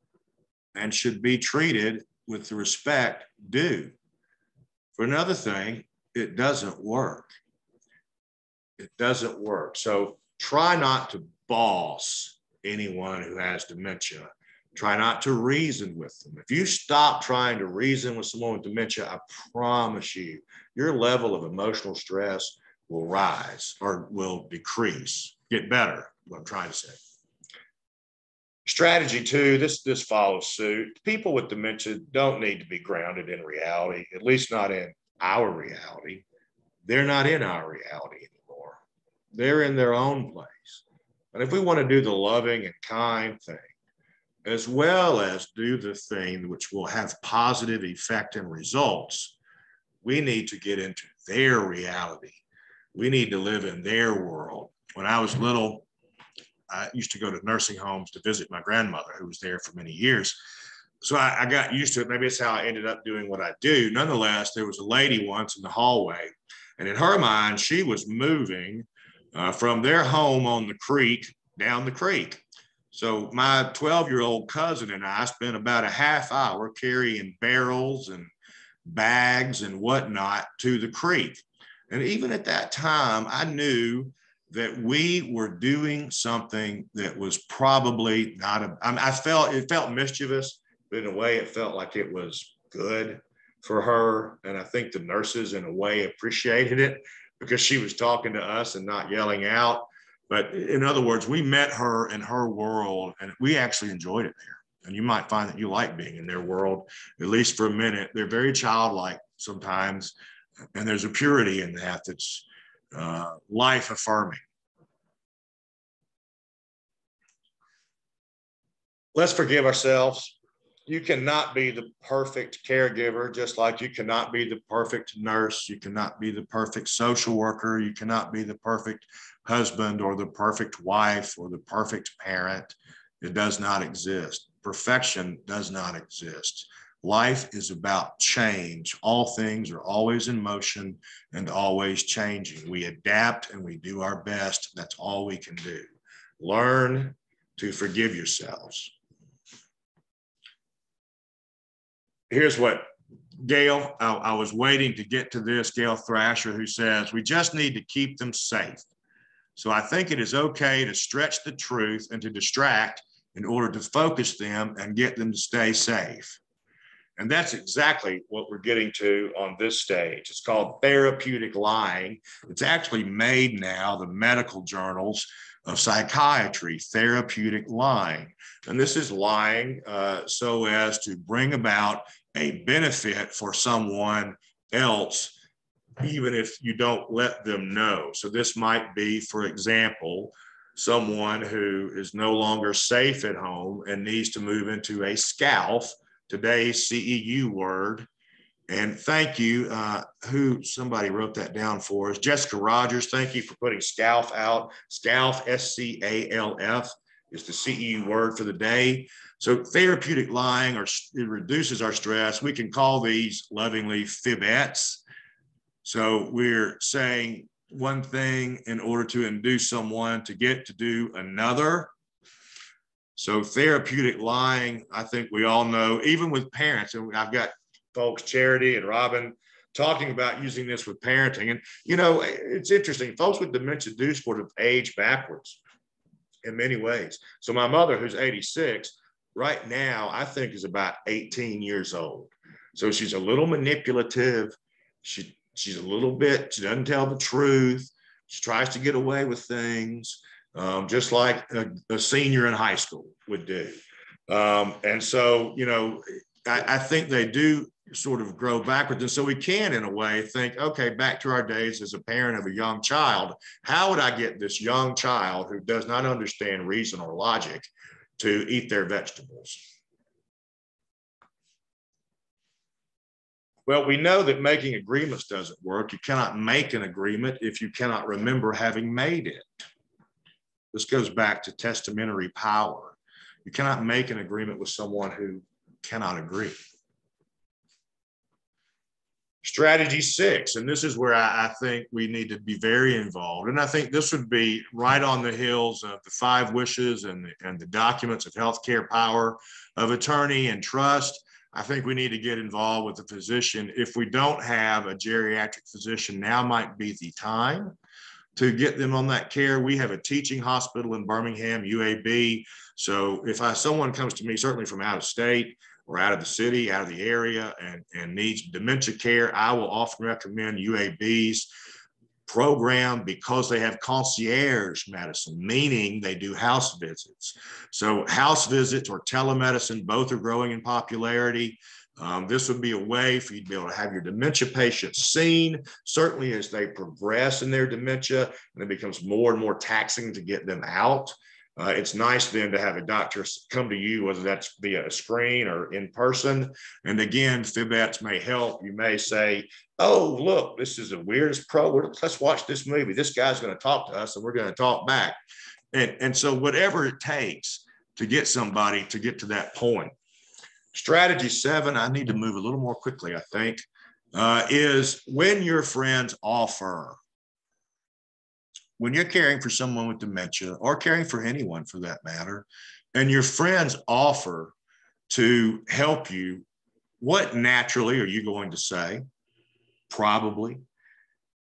Speaker 1: and should be treated with the respect due. For another thing, it doesn't work. It doesn't work. So try not to boss anyone who has dementia. Try not to reason with them. If you stop trying to reason with someone with dementia, I promise you, your level of emotional stress will rise or will decrease, get better, what I'm trying to say. Strategy 2, this follows suit. People with dementia don't need to be grounded in reality, at least not in our reality. They're not in our reality anymore. They're in their own place. And if we want to do the loving and kind thing, as well as do the thing which will have positive effect and results, we need to get into their reality. We need to live in their world. When I was little, I used to go to nursing homes to visit my grandmother, who was there for many years. So I got used to it. Maybe it's how I ended up doing what I do. Nonetheless, there was a lady once in the hallway, and in her mind, she was moving from their home on the creek down the creek. So my 12-year-old cousin and I spent about a half hour carrying barrels and bags and whatnot to the creek. And even at that time, I knew that we were doing something that was probably not it felt mischievous, but in a way it felt like it was good for her. And I think the nurses in a way appreciated it because she was talking to us and not yelling out. But in other words, we met her in her world and we actually enjoyed it there. And you might find that you like being in their world, at least for a minute. They're very childlike sometimes. And there's a purity in that that's life affirming. Let's forgive ourselves. You cannot be the perfect caregiver, just like you cannot be the perfect nurse. You cannot be the perfect social worker. You cannot be the perfect husband or the perfect wife or the perfect parent. It does not exist. Perfection does not exist. Life is about change. All things are always in motion and always changing. We adapt and we do our best. That's all we can do. Learn to forgive yourselves. Here's what Gail, I was waiting to get to this, Gail Thrasher, who says, we just need to keep them safe. So I think it is okay to stretch the truth and to distract in order to focus them and get them to stay safe. And that's exactly what we're getting to on this stage. It's called therapeutic lying. It's actually made now the medical journals of psychiatry, therapeutic lying. And this is lying so as to bring about a benefit for someone else, even if you don't let them know. So this might be, for example, someone who is no longer safe at home and needs to move into a SCALF, today's CEU word. And thank you, somebody wrote that down for us. Jessica Rogers, thank you for putting SCALF out. SCALF, SCALF, is the CEU word for the day. So therapeutic lying, it reduces our stress. We can call these lovingly fibettes. So we're saying one thing in order to induce someone to get to do another. So therapeutic lying, I think we all know, even with parents, and I've got folks, Charity and Robin, talking about using this with parenting. And, it's interesting. Folks with dementia do sort of age backwards in many ways. So my mother, who's 86, right now, I think is about 18 years old. So she's a little manipulative. She's a little bit, she doesn't tell the truth. She tries to get away with things, just like a senior in high school would do. And so, I think they do sort of grow backwards. And so we can, in a way, think, okay, back to our days as a parent of a young child, how would I get this young child who does not understand reason or logic to eat their vegetables? Well, we know that making agreements doesn't work. You cannot make an agreement if you cannot remember having made it. This goes back to testamentary power. You cannot make an agreement with someone who cannot agree. Strategy 6, and this is where I think we need to be very involved. And I think this would be right on the heels of the 5 wishes and the documents of healthcare power of attorney and trust. I think we need to get involved with the physician. If we don't have a geriatric physician, now might be the time to get them on that care. We have a teaching hospital in Birmingham, UAB. So if someone comes to me, certainly from out of state or out of the city, out of the area, and needs dementia care, I will often recommend UAB's program because they have concierge medicine, meaning they do house visits. So house visits or telemedicine, both are growing in popularity. This would be a way for you to be able to have your dementia patients seen, certainly as they progress in their dementia, and it becomes more and more taxing to get them out. It's nice then to have a doctor come to you, whether that's via a screen or in person. And again, FIBETs may help. You may say, oh, look, this is the weirdest let's watch this movie. This guy's going to talk to us and we're going to talk back. And so whatever it takes to get somebody to get to that point. Strategy 7, I need to move a little more quickly, I think, is when your friends offer. When you're caring for someone with dementia or caring for anyone for that matter, and your friends offer to help you, what naturally are you going to say? Probably.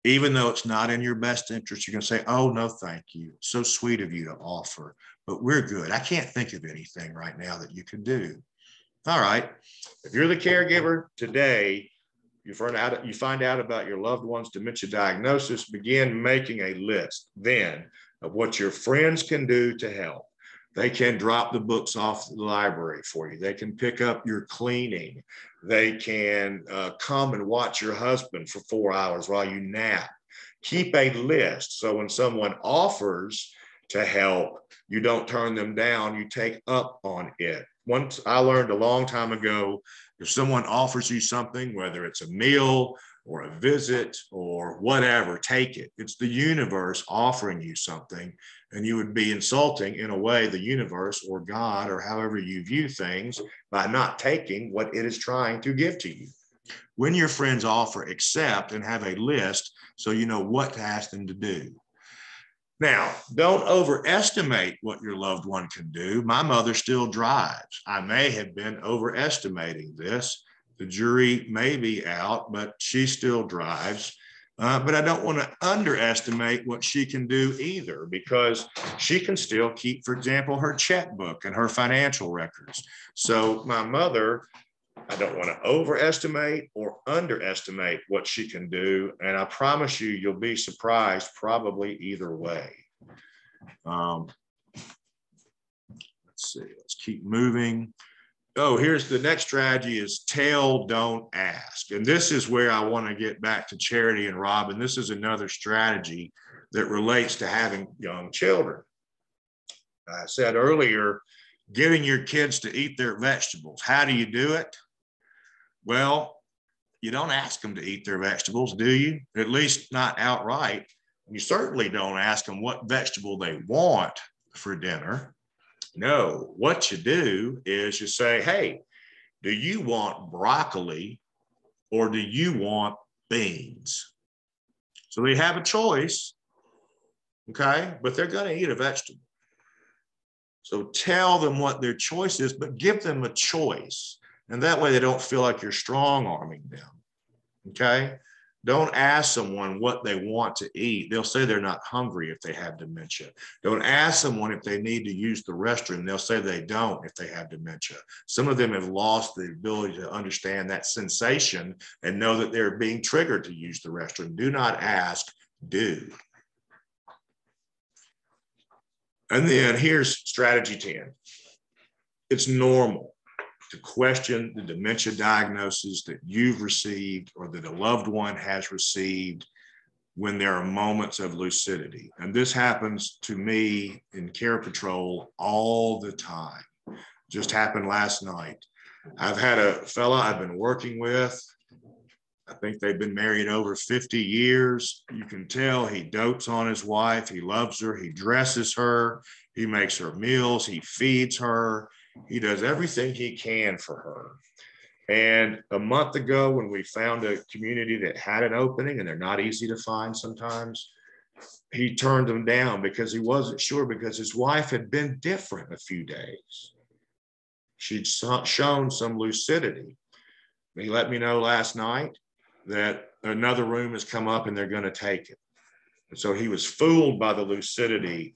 Speaker 1: Even though it's not in your best interest, you're going to say, oh, no, thank you. So sweet of you to offer, but we're good. I can't think of anything right now that you can do. All right. If you're the caregiver today, you find out about your loved one's dementia diagnosis, begin making a list then of what your friends can do to help. They can drop the books off the library for you. They can pick up your cleaning. They can come and watch your husband for 4 hours while you nap. Keep a list so when someone offers to help, you don't turn them down, you take up on it. Once I learned a long time ago, if someone offers you something, whether it's a meal or a visit or whatever, take it. It's the universe offering you something, and you would be insulting in a way the universe or God or however you view things by not taking what it is trying to give to you. When your friends offer, accept and have a list so you know what to ask them to do. Now, don't overestimate what your loved one can do. My mother still drives. I may have been overestimating this. The jury may be out, but she still drives. But I don't want to underestimate what she can do either, because she can still keep, for example, her checkbook and her financial records. So my mother, I don't want to overestimate or underestimate what she can do. And I promise you, you'll be surprised probably either way. Let's see, let's keep moving. Oh, here's the next strategy is tell, don't ask. And this is where I want to get back to Charity and Robin. This is another strategy that relates to having young children. I said earlier, getting your kids to eat their vegetables. How do you do it? Well, you don't ask them to eat their vegetables, do you? At least not outright. You certainly don't ask them what vegetable they want for dinner. No, what you do is you say, hey, do you want broccoli or do you want beans? So they have a choice, okay? But they're going to eat a vegetable. So tell them what their choice is, but give them a choice. And that way they don't feel like you're strong-arming them, okay? Don't ask someone what they want to eat. They'll say they're not hungry if they have dementia. Don't ask someone if they need to use the restroom. They'll say they don't if they have dementia. Some of them have lost the ability to understand that sensation and know that they're being triggered to use the restroom. Do not ask, do. And then here's strategy 10. It's normal to question the dementia diagnosis that you've received or that a loved one has received when there are moments of lucidity. And this happens to me in Care Patrol all the time. Just happened last night. I've had a fella I've been working with. I think they've been married over 50 years. You can tell he dotes on his wife. He loves her. He dresses her. He makes her meals. He feeds her. He does everything he can for her. And a month ago, when we found a community that had an opening, and they're not easy to find sometimes, he turned them down because he wasn't sure, because his wife had been different a few days. She'd shown some lucidity. He let me know last night that another room has come up and they're going to take it. And so he was fooled by the lucidity,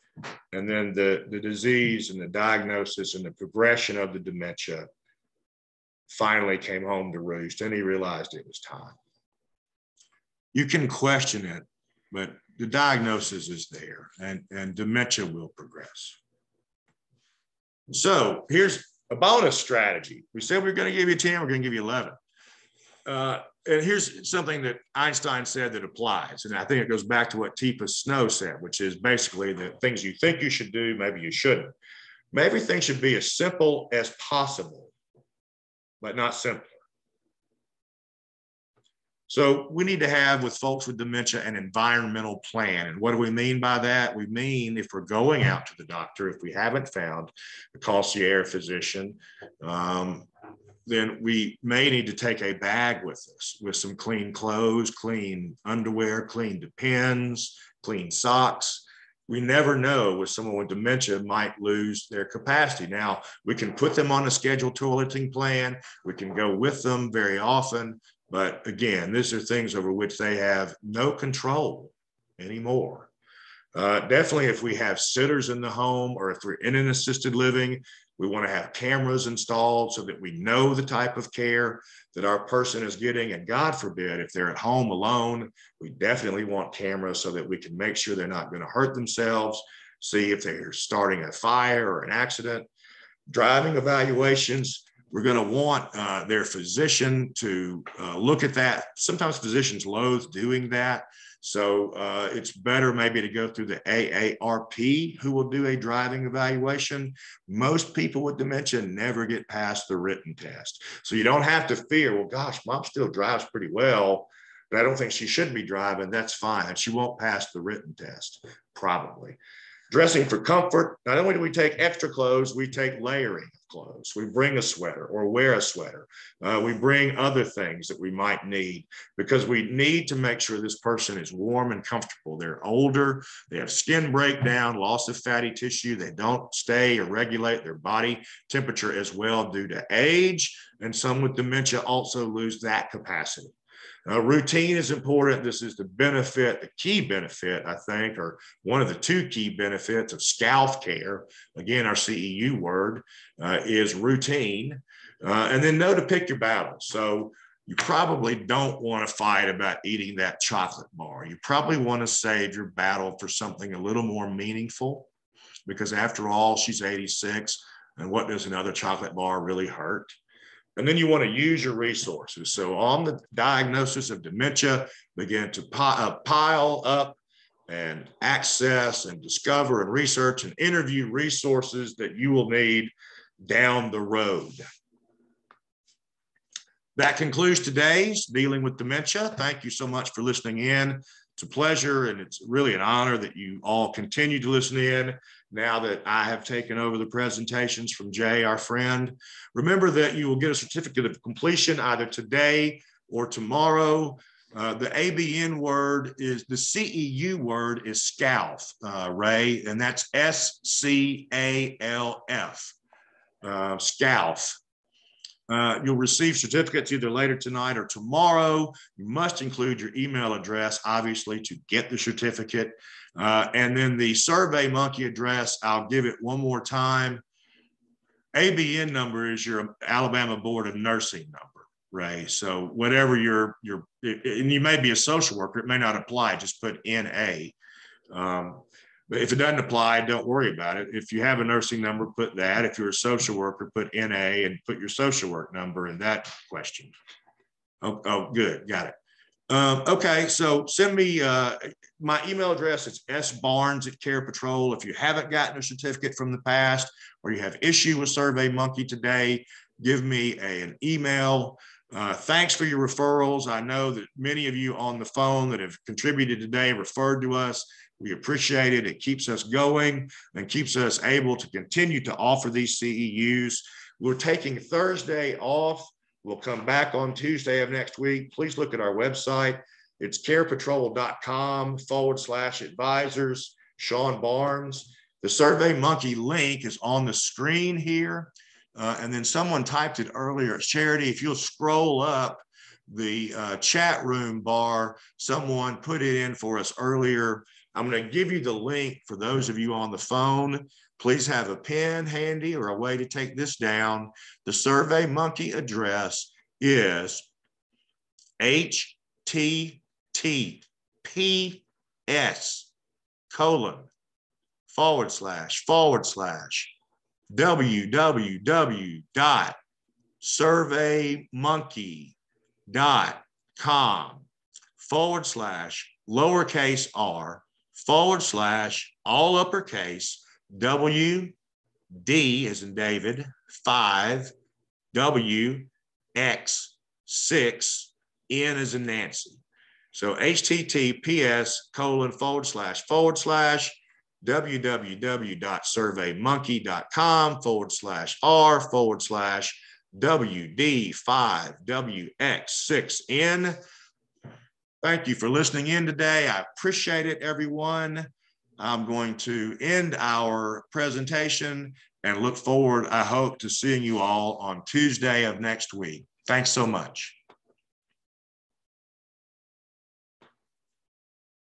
Speaker 1: and then the disease and the diagnosis and the progression of the dementia finally came home to roost, and he realized it was time. You can question it, but the diagnosis is there, and dementia will progress. So here's a bonus strategy. We said we we're going to give you 10, we're going to give you 11. And here's something that Einstein said that applies. And I think it goes back to what Teepa Snow said, which is basically the things you think you should do, maybe you shouldn't. Everything should be as simple as possible, but not simpler. So we need to have, with folks with dementia, an environmental plan. And what do we mean by that? We mean, if we're going out to the doctor, if we haven't found a concierge physician, then we may need to take a bag with us with some clean clothes, clean underwear, clean Depends, clean socks. We never know when someone with dementia might lose their capacity. Now, we can put them on a scheduled toileting plan. We can go with them very often. But again, these are things over which they have no control anymore. Definitely, if we have sitters in the home, or if we're in an assisted living, we want to have cameras installed so that we know the type of care that our person is getting. And God forbid, if they're at home alone, we definitely want cameras so that we can make sure they're not going to hurt themselves, see if they're starting a fire or an accident. Driving evaluations, we're going to want their physician to look at that. Sometimes physicians loathe doing that. So it's better maybe to go through the AARP, who will do a driving evaluation. Most people with dementia never get past the written test. So you don't have to fear, well, gosh, mom still drives pretty well, but I don't think she should be driving. That's fine. She won't pass the written test, probably. Dressing for comfort. Not only do we take extra clothes, we take layering of clothes. We bring a sweater or wear a sweater. We bring other things that we might need, because we need to make sure this person is warm and comfortable. They're older, they have skin breakdown, loss of fatty tissue. They don't stay or regulate their body temperature as well due to age. And some with dementia also lose that capacity. Routine is important. This is the benefit, the key benefit, I think, or one of the two key benefits of SCALF care. Again, our CEU word is routine. And then know to pick your battles. So you probably don't want to fight about eating that chocolate bar. You probably want to save your battle for something a little more meaningful, because after all, she's 86. And what does another chocolate bar really hurt? And then you want to use your resources. So on the diagnosis of dementia, begin to pile up and access and discover and research and interview resources that you will need down the road. That concludes today's Dealing with Dementia. Thank you so much for listening in. It's a pleasure, and it's really an honor that you all continue to listen in now that I have taken over the presentations from Jay, our friend. Remember that you will get a certificate of completion either today or tomorrow. The ABN word is, the CEU word is SCALF, Ray, and that's SCALF, SCALF. You'll receive certificates either later tonight or tomorrow. You must include your email address, obviously, to get the certificate. And then the Survey Monkey address, I'll give it one more time. ABN number is your Alabama Board of Nursing number, Ray. So whatever your and you may be a social worker, it may not apply, just put NA. But if it doesn't apply, don't worry about it. If you have a nursing number, put that. If you're a social worker, put NA and put your social work number in that question. Oh, good, got it. Okay, so send me my email address. It's sbarnes@carepatrol. If you haven't gotten a certificate from the past or you have issue with SurveyMonkey today, give me an email. Thanks for your referrals. I know that many of you on the phone that have contributed today referred to us. We appreciate it. It keeps us going and keeps us able to continue to offer these CEUs. We're taking Thursday off. We'll come back on Tuesday of next week. Please look at our website. It's carepatrol.com/advisors, Sean Barnes. The SurveyMonkey link is on the screen here. And then someone typed it earlier. Charity, if you'll scroll up the chat room bar, someone put it in for us earlier. I'm going to give you the link for those of you on the phone. Please have a pen handy or a way to take this down. The SurveyMonkey address is https://www.surveymonkey.com/lowercase r/all uppercase WD as in David 5 WX6 N as in Nancy. So https://www.surveymonkey.com/WD5WX6N. Thank you for listening in today. I appreciate it, everyone. I'm going to end our presentation and look forward, I hope, to seeing you all on Tuesday of next week. Thanks so much.